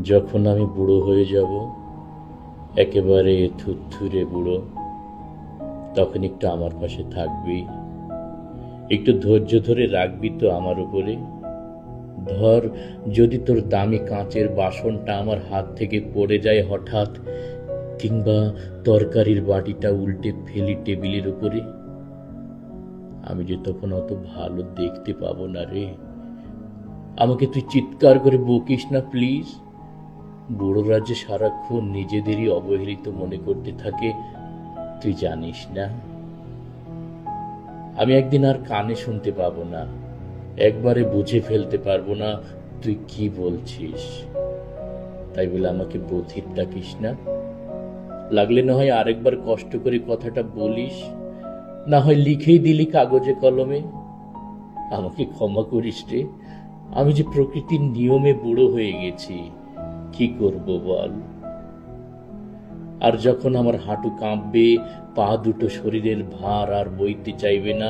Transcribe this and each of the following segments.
যখন আমি বুড়ো হয়ে যাব, একেবারে থুরথুরে বুড়ো, তখন একটু আমার পাশে থাকবি, একটু ধৈর্য ধরে রাখবি তো আমার উপরে। ধর, যদি তোর দামি কাঁচের বাসনটা আমার হাত থেকে পড়ে যায় হঠাৎ, কিংবা তরকারির বাটিটা উল্টে ফেলি টেবিলের উপরে, আমি যে তখন অত ভালো দেখতে পাবো না রে। আমাকে তুই চিৎকার করে বকিস না প্লিজ। বুড়োরা যে সারাক্ষণ নিজেদেরই অবহেলিত মনে করতে থাকে, তুই জানিস না? আমি একদিন আর কানে শুনতে পাবো না, একবারে বুঝে ফেলতে পারবো না তুই কি বলছিস। তাই বলে আমাকে বধির ডাকিস না। লাগলে না হয় আরেকবার কষ্ট করে কথাটা বলিস, না হয় লিখেই দিলি কাগজে কলমে। আমাকে ক্ষমা করিস রে, আমি যে প্রকৃতির নিয়মে বুড়ো হয়ে গেছি, কি করব বল। আর যখন আমার হাঁটু কাঁপবে, পা দুটো শরীরের ভার আর বইতে চাইবে না,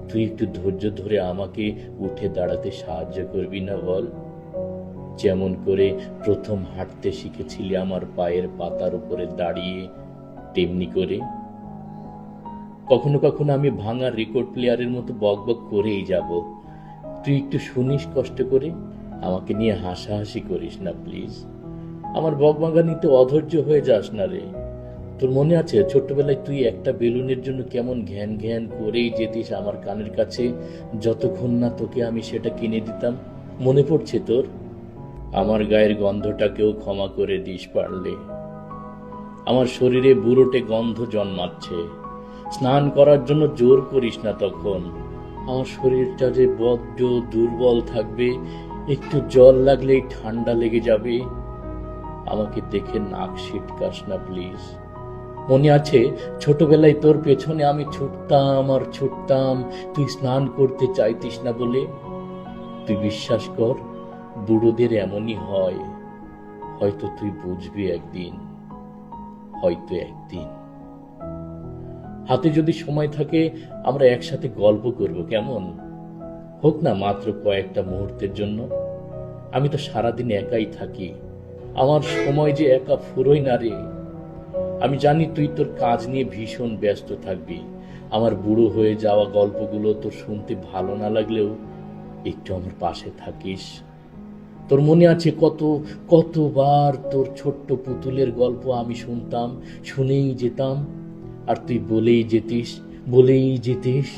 তুই একটু ধৈর্য ধরে আমাকে উঠে দাঁড়াতে সাহায্য করবি না বল? যেমন করে প্রথম হাঁটতে শিখেছিলি আমার পায়ের পাতার উপরে দাঁড়িয়ে, তেমনি করে। কখনো কখনো আমি ভাঙা রেকর্ড প্লেয়ারের মতো বকবক করেই যাব, তুই একটু শুনিস কষ্ট করে। আমাকে নিয়ে হাসাহাসি করিস না প্লিজ। আমার বকবাগানিতে অধৈর্য হয়ে যাস না রে। তোর মনে আছে ছোট্টবেলায় তুই একটা বেলুনের জন্য কেমন ঘ্যান ঘ্যান করেই যেতিস আমার কানের কাছে, যতক্ষণ না তোকে আমি সেটা কিনে দিতাম? মনে পড়ছে তোর? আমার গায়ের গন্ধটাকেও ক্ষমা করে দিস পারলে। আমার শরীরে বুড়োটে গন্ধ জন্মাচ্ছে, স্নান করার জন্য জোর করিস না তখন। আমার শরীরটা যে বড্ড দুর্বল থাকবে, একটু জল লাগলেই ঠান্ডা লেগে যাবে। আমাকে দেখে নাক সিটকাস না প্লিজ। মনে আছে ছোটবেলায় তোর পেছনে আমি ছুটতাম আর ছুটতাম, তুই স্নান করতে চাইতিস না বলে। তুই বিশ্বাস কর, বুড়োদের এমনই হয়। হয়তো তুই বুঝবি একদিন, হয়তো একদিন। হাতে যদি সময় থাকে, আমরা একসাথে গল্প করব, কেমন? হোক না মাত্র কয়েকটা মুহূর্তের জন্য। আমি তো সারাদিন একাই থাকি, আমার সময় যে একা ফুরোয় না রে। আমি জানি তুই তোর কাজ নিয়ে ভীষণ ব্যস্ত থাকবি। আমার বুড়ো হয়ে যাওয়া গল্পগুলো তোর শুনতে ভালো না লাগলেও একটু আমার পাশে থাকিস। তোর মনে আছে কতবার তোর ছোট্ট পুতুলের গল্প আমি শুনতাম, শুনেই যেতাম, আর তুই বলেই যেতিস।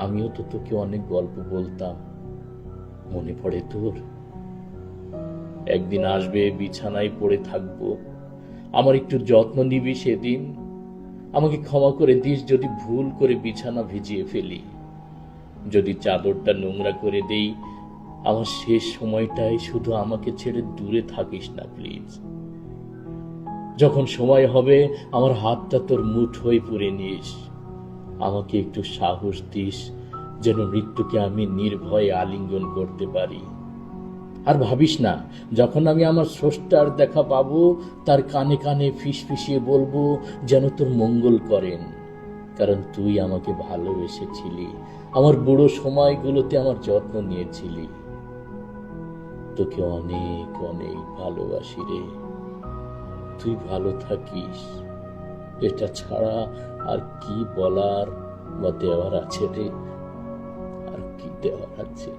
আমিও তো তোকে অনেক গল্প বলতাম, মনে পড়ে তোর? একদিন আসবে, বিছানায় পড়ে থাকবো, আমার একটু যত্ন নিবি সেদিন। আমাকে ক্ষমা করে দিস যদি ভুল করে বিছানা ভিজিয়ে ফেলি, যদি চাদরটা নোংরা করে দেই। আমার শেষ সময়টায় শুধু আমাকে ছেড়ে দূরে থাকিস না প্লিজ। যখন সময় হবে, আমার হাতটা তোর মুঠোয় পুরে নিস। আমাকে একটু সাহস দিস, যেন মৃত্যুকে আমি নির্ভয়ে আলিঙ্গন করতে পারি। আর ভাবিস না, যখন আমি আমার স্রষ্টার দেখা পাবো, তার কানে কানে ফিসফিসিয়ে বলবো যেন তোর মঙ্গল করেন। কারণ তুই আমাকে ভালোবেসেছিলি, আমার বুড়ো সময়গুলোতে আমার যত্ন নিয়েছিলি। তোকে অনেক অনেক ভালোবাসি রে। তুই ভালো থাকিস, এটা ছাড়া আর কি বলার বা দেওয়ার আছে রে? আর কি দেওয়ার আছে?